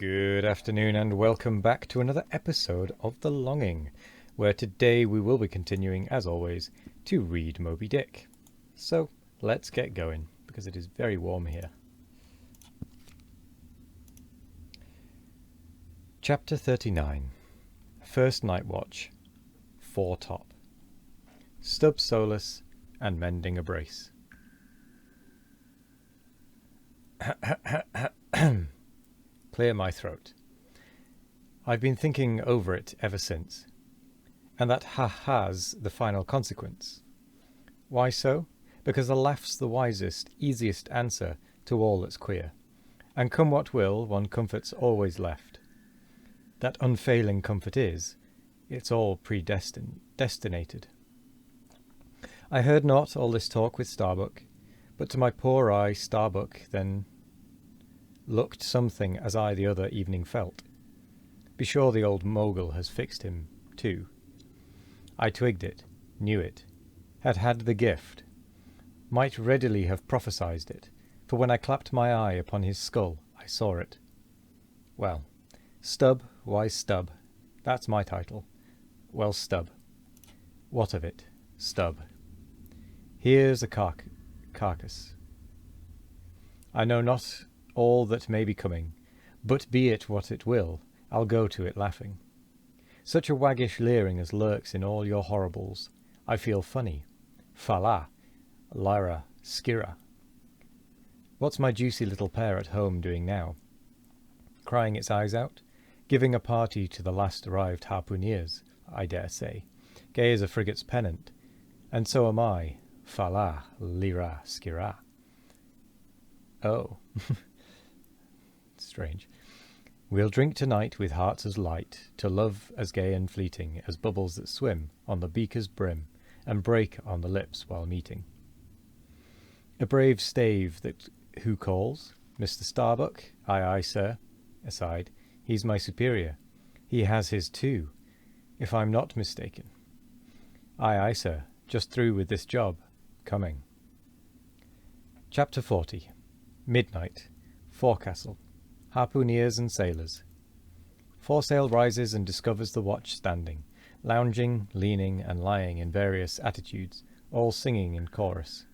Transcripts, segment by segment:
Good afternoon and welcome back to another episode of The Longing, where today we will be continuing, as always, to read Moby Dick. So let's get going, because it is very warm here. Chapter 39. First Night Watch. Foretop. Stub Solus and Mending a Brace. Clear my throat. I've been thinking over it ever since, and that has the final consequence. Why so? Because a laugh's the wisest, easiest answer to all that's queer, and come what will, one comfort's always left. That unfailing comfort is, it's all predestinated. I heard not all this talk with Starbuck, but to my poor eye Starbuck then looked something as I the other evening felt. Be sure the old mogul has fixed him, too. I twigged it, knew it, had the gift, might readily have prophesied it, for when I clapped my eye upon his skull, I saw it. Well, Stub, why Stub? That's my title. Well, Stub. What of it? Stub. Here's a carcass. I know not all that may be coming, but be it what it will, I'll go to it laughing. Such a waggish leering as lurks in all your horribles, I feel funny. Fala, lyra, skira. What's my juicy little pair at home doing now? Crying its eyes out? Giving a party to the last arrived harpooneers, I dare say, gay as a frigate's pennant, and so am I. Fala, lyra, skira. Oh. Strange. We'll drink tonight with hearts as light, to love as gay and fleeting as bubbles that swim on the beaker's brim and break on the lips while meeting. A brave stave that who calls? Mr. Starbuck? Aye, aye, sir. Aside, he's my superior. He has his too, if I'm not mistaken. Aye, aye, sir. Just through with this job. Coming. Chapter 40. Midnight. Forecastle. Harpooneers and sailors. Foresail rises and discovers the watch standing, lounging, leaning, and lying in various attitudes, all singing in chorus.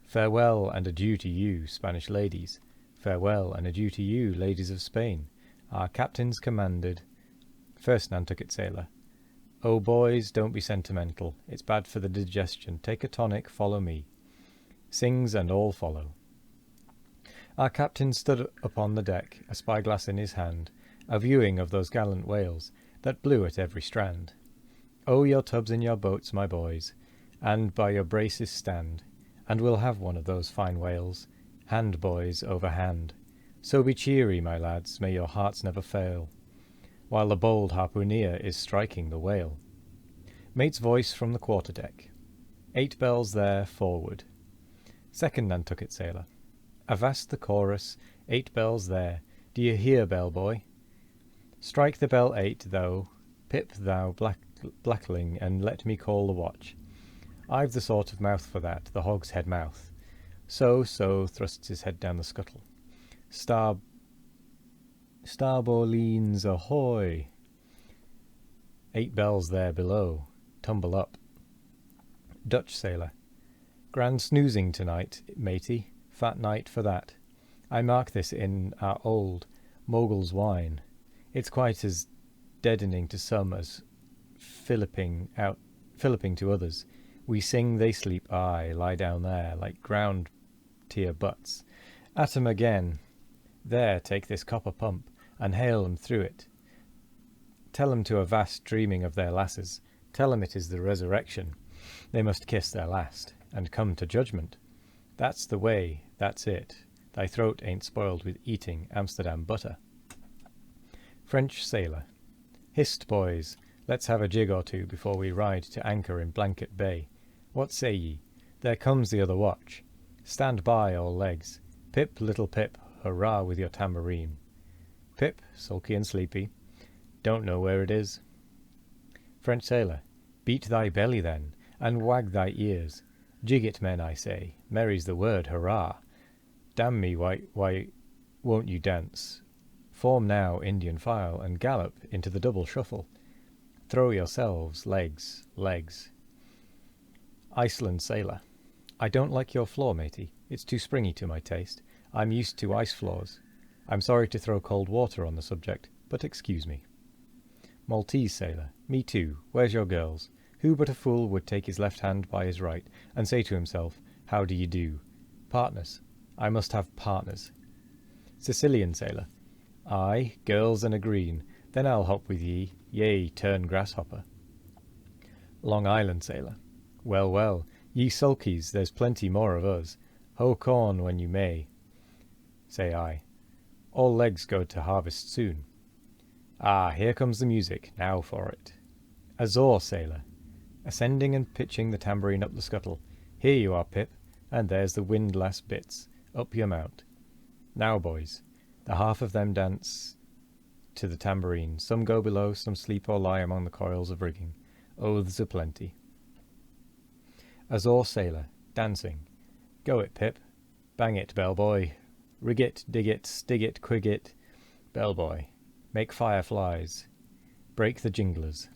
Farewell and adieu to you, Spanish ladies. Farewell and adieu to you, ladies of Spain. Our captains commanded. First Nantucket Sailor. Oh, boys, don't be sentimental. It's bad for the digestion. Take a tonic, follow me. Sings and all follow. Our captain stood upon the deck, a spyglass in his hand, a viewing of those gallant whales that blew at every strand. Oh, your tubs and your boats, my boys, and by your braces stand, and we'll have one of those fine whales, hand, boys, over hand. So be cheery, my lads, may your hearts never fail, while the bold harpooneer is striking the whale. Mate's voice from the quarter-deck. 8 bells there, forward. Second Nantucket Sailor. Avast the chorus, 8 bells there. Do you hear, bell-boy? Strike the bell 8, thou, Pip, thou blackling, and let me call the watch. I've the sort of mouth for that, the hogshead mouth. So, thrusts his head down the scuttle. Starboleens ahoy! 8 bells there below. Tumble up. Dutch Sailor. Grand snoozing tonight, matey. Fat night for that. I mark this in our old mogul's wine. It's quite as deadening to some as filliping to others. We sing, they sleep, aye, lie down there, like ground tier butts. At 'em again. There, take this copper pump, and hail 'em through it. Tell 'em to avast dreaming of their lasses. Tell 'em it is the resurrection. They must kiss their last, and come to judgment. That's the way, that's it. Thy throat ain't spoiled with eating Amsterdam butter. French Sailor. Hist, boys, let's have a jig or two before we ride to anchor in Blanket Bay. What say ye? There comes the other watch. Stand by, all legs. Pip, little Pip, hurrah with your tambourine. Pip, sulky and sleepy, don't know where it is. French Sailor. Beat thy belly then, and wag thy ears. Jig it, men, I say. Merry's the word, hurrah. Damn me, why won't you dance? Form now Indian file, and gallop into the double shuffle. Throw yourselves, legs, legs. Iceland Sailor. I don't like your floor, matey. It's too springy to my taste. I'm used to ice floors. I'm sorry to throw cold water on the subject, but excuse me. Maltese Sailor. Me too. Where's your girls? Who but a fool would take his left hand by his right, and say to himself, how do you do? Partners. I must have partners. Sicilian Sailor. Aye, girls and a green. Then I'll hop with ye. Yea, turn grasshopper. Long Island Sailor. Well, well, ye sulkies, there's plenty more of us. Hoe corn when you may. Say I. All legs go to harvest soon. Ah, here comes the music. Now for it. Azore Sailor. Ascending and pitching the tambourine up the scuttle. Here you are, Pip, and there's the windlass bits. Up your mount. Now, boys. The half of them dance to the tambourine. Some go below, some sleep or lie among the coils of rigging. Oaths aplenty. Azore Sailor. Dancing. Go it, Pip. Bang it, bellboy. Rig it, dig it, stig it, quig it. Bellboy. Make fireflies. Break the jinglers.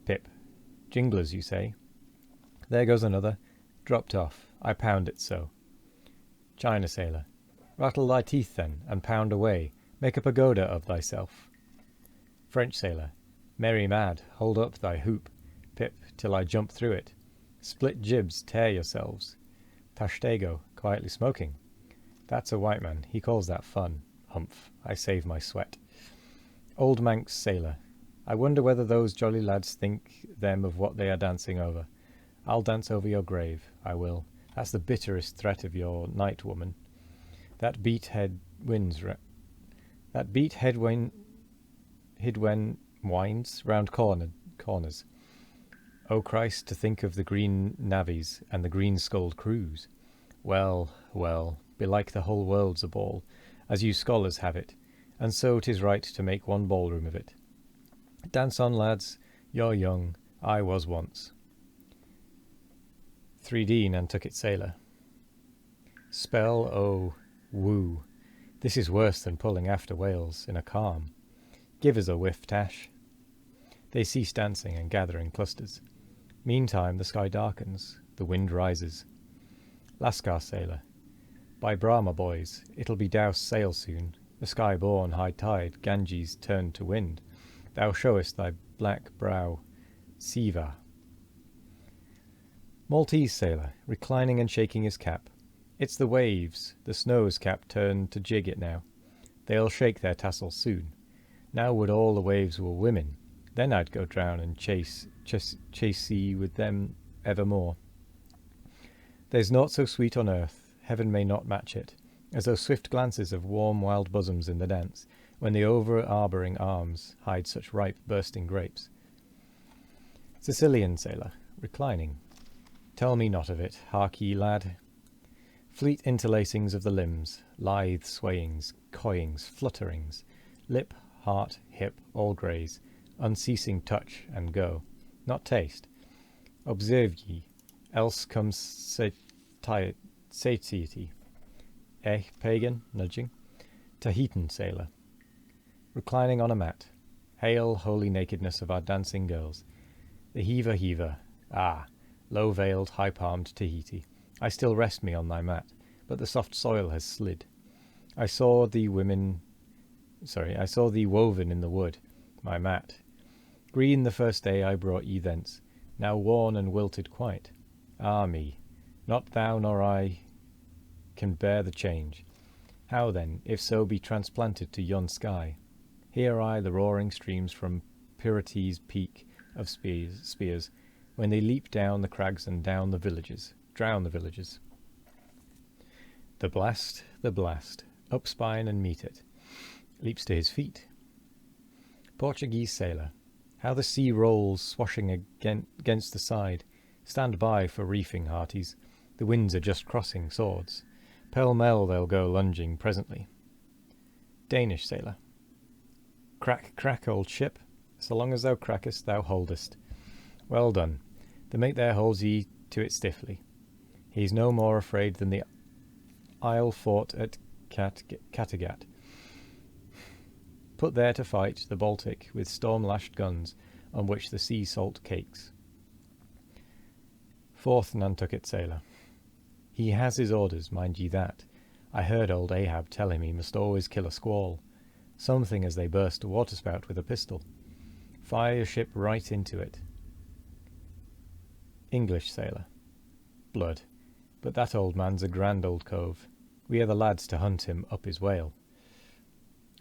Pip. Jinglers, you say? There goes another. Dropped off. I pound it so. China Sailor. Rattle thy teeth then, and pound away. Make a pagoda of thyself. French Sailor. Merry mad, hold up thy hoop, Pip, till I jump through it. Split jibs, tear yourselves. Tashtego, quietly smoking. That's a white man, he calls that fun. Humph, I save my sweat. Old Manx Sailor. I wonder whether those jolly lads think them of what they are dancing over. I'll dance over your grave, I will. That's the bitterest threat of your night, woman. That beat head winds hid when winds round corners. O Christ, to think of the green navvies and the green-skulled crews. Well, well, belike the whole world's a ball, as you scholars have it, and so 'tis right to make one ballroom of it. Dance on, lads, you're young, I was once. 3D Nantucket Sailor. Spell, oh, woo. This is worse than pulling after whales in a calm. Give us a whiff, Tash. They cease dancing and gather in clusters. Meantime the sky darkens, the wind rises. Lascar Sailor. By Brahma, boys, it'll be douse sail soon. The sky born high tide, Ganges turned to wind. Thou showest thy black brow, Siva. Maltese Sailor, reclining and shaking his cap. It's the waves, the snow's cap turned to jig it now. They'll shake their tassels soon. Now would all the waves were women, then I'd go drown and chase ye with them evermore. There's naught so sweet on earth, heaven may not match it, as those swift glances of warm wild bosoms in the dance, when the over-arbouring arms hide such ripe bursting grapes. Sicilian Sailor, reclining. Tell me not of it, hark ye, lad. Fleet interlacings of the limbs, lithe swayings, coyings, flutterings, lip, heart, hip, all graze, unceasing touch and go, not taste. Observe ye, else comes satiety. Pagan, nudging. Tahitan Sailor. Reclining on a mat. Hail, holy nakedness of our dancing girls. The heaver, ah, low-veiled, high-palmed Tahiti. I still rest me on thy mat, but the soft soil has slid. I saw thee woven in the wood, my mat. Green the first day I brought ye thence, now worn and wilted quite. Ah me, not thou nor I can bear the change. How then, if so be transplanted to yon sky? Hear I the roaring streams from Pirates' peak of spears, when they leap down the crags and down the villages, drown the villages. The blast, up spine and meet it. Leaps to his feet. Portuguese Sailor. How the sea rolls swashing against the side. Stand by for reefing, hearties. The winds are just crossing swords. Pell-mell they'll go lunging presently. Danish Sailor. Crack, crack, old ship. So long as thou crackest, thou holdest. Well done. The mate there holds ye to it stiffly. He's no more afraid than the Isle fort at Kattegat. put there to fight the Baltic with storm-lashed guns on which the sea salt cakes. 4th Nantucket Sailor. He has his orders, mind ye that. I heard old Ahab tell him he must always kill a squall, something as they burst a waterspout with a pistol. Fire your ship right into it. English Sailor. Blood, but that old man's a grand old cove. We are the lads to hunt him up his whale.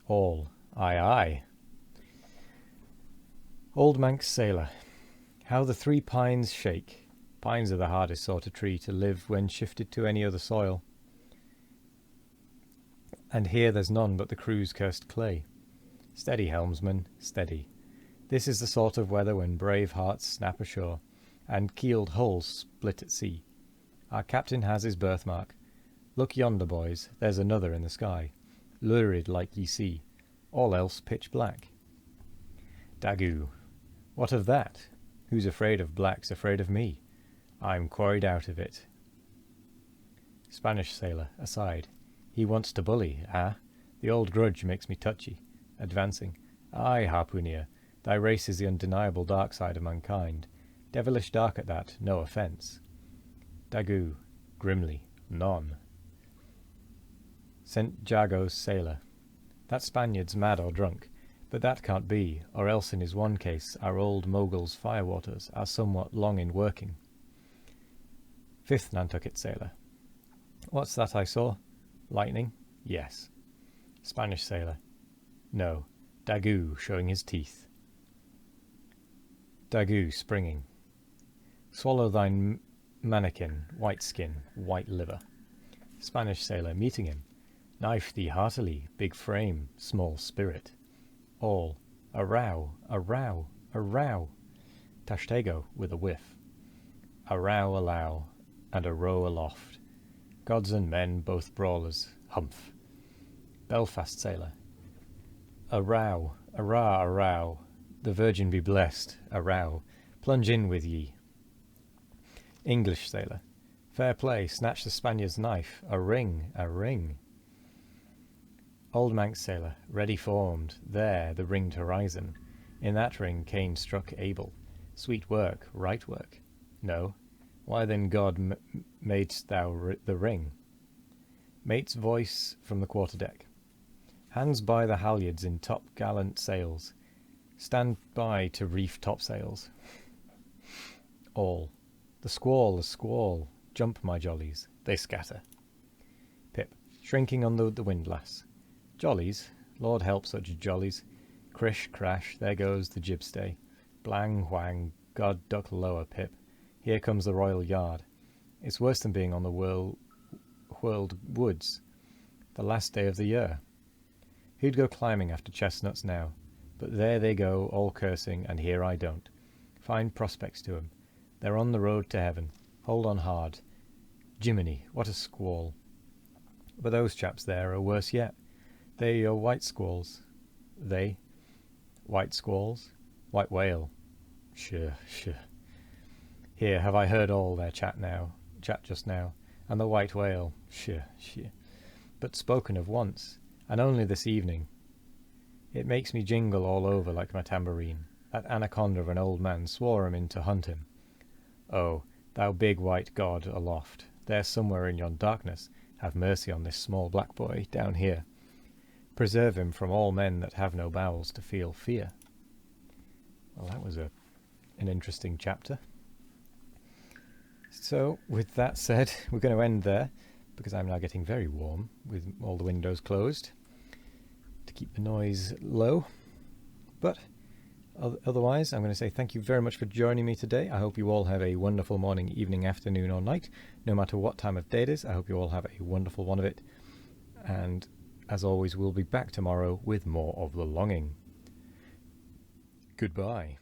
All. Aye, aye. Old Manx Sailor. How the 3 pines shake. Pines are the hardest sort of tree to live when shifted to any other soil. And here there's none but the crew's cursed clay. Steady, helmsman, steady. This is the sort of weather when brave hearts snap ashore, and keeled hulls split at sea. Our captain has his birthmark. Look yonder, boys, there's another in the sky, lurid like ye see, all else pitch black. Daggoo. What of that? Who's afraid of black's afraid of me. I'm quarried out of it. Spanish Sailor, aside. He wants to bully, ah? The old grudge makes me touchy. Advancing. Aye, harpooner, thy race is the undeniable dark side of mankind. Devilish dark at that, no offence. Daggoo. Grimly. None. St. Jago's Sailor. That Spaniard's mad or drunk, but that can't be, or else in his one case our old Mogul's firewaters are somewhat long in working. 5th Nantucket Sailor. What's that I saw? Lightning? Yes. Spanish Sailor. No. Daggoo showing his teeth. Daggoo springing. Swallow thine mannikin, white skin, white liver. Spanish Sailor meeting him. Knife thee heartily, big frame, small spirit. All. A row, a row, a row. Tashtego with a whiff. A row allow, and a row aloft. Gods and men both brawlers, humph. Belfast Sailor. A row, a row, the Virgin be blessed, a row. Plunge in with ye. English Sailor. Fair play, snatch the Spaniard's knife, a ring, a ring. Old Manx Sailor, ready formed, there the ringed horizon. In that ring Cain struck Abel. Sweet work, right work. No. Why then, God, madest thou the ring? Mate's voice from the quarterdeck. Hands by the halyards in top gallant sails. Stand by to reef topsails. All. The squall, jump, my jollies, they scatter. Pip, shrinking on the windlass. Jollies, Lord help such jollies. Crish, crash, there goes the jibstay. Blang, whang, God duck lower, Pip. Here comes the royal yard. It's worse than being on the whirled woods. The last day of the year. Who'd go climbing after chestnuts now? But there they go, all cursing, and here I don't. Fine prospects to 'em. They're on the road to heaven. Hold on hard. Jiminy, what a squall. But those chaps there are worse yet. They're your white squalls. They? White squalls? White whale. Sure. Here have I heard all their chat just now, and the white whale. Sure. But spoken of once, and only this evening. It makes me jingle all over like my tambourine. That anaconda of an old man swore 'em in to hunt him. Oh, thou big white god aloft, there somewhere in yon darkness, have mercy on this small black boy down here. Preserve him from all men that have no bowels to feel fear. Well, that was an interesting chapter. So, with that said, we're going to end there, because I'm now getting very warm with all the windows closed to keep the noise low. But otherwise, I'm going to say thank you very much for joining me today. I hope you all have a wonderful morning, evening, afternoon, or night. No matter what time of day it is, I hope you all have a wonderful one of it. And as always, we'll be back tomorrow with more of The Longing. Goodbye.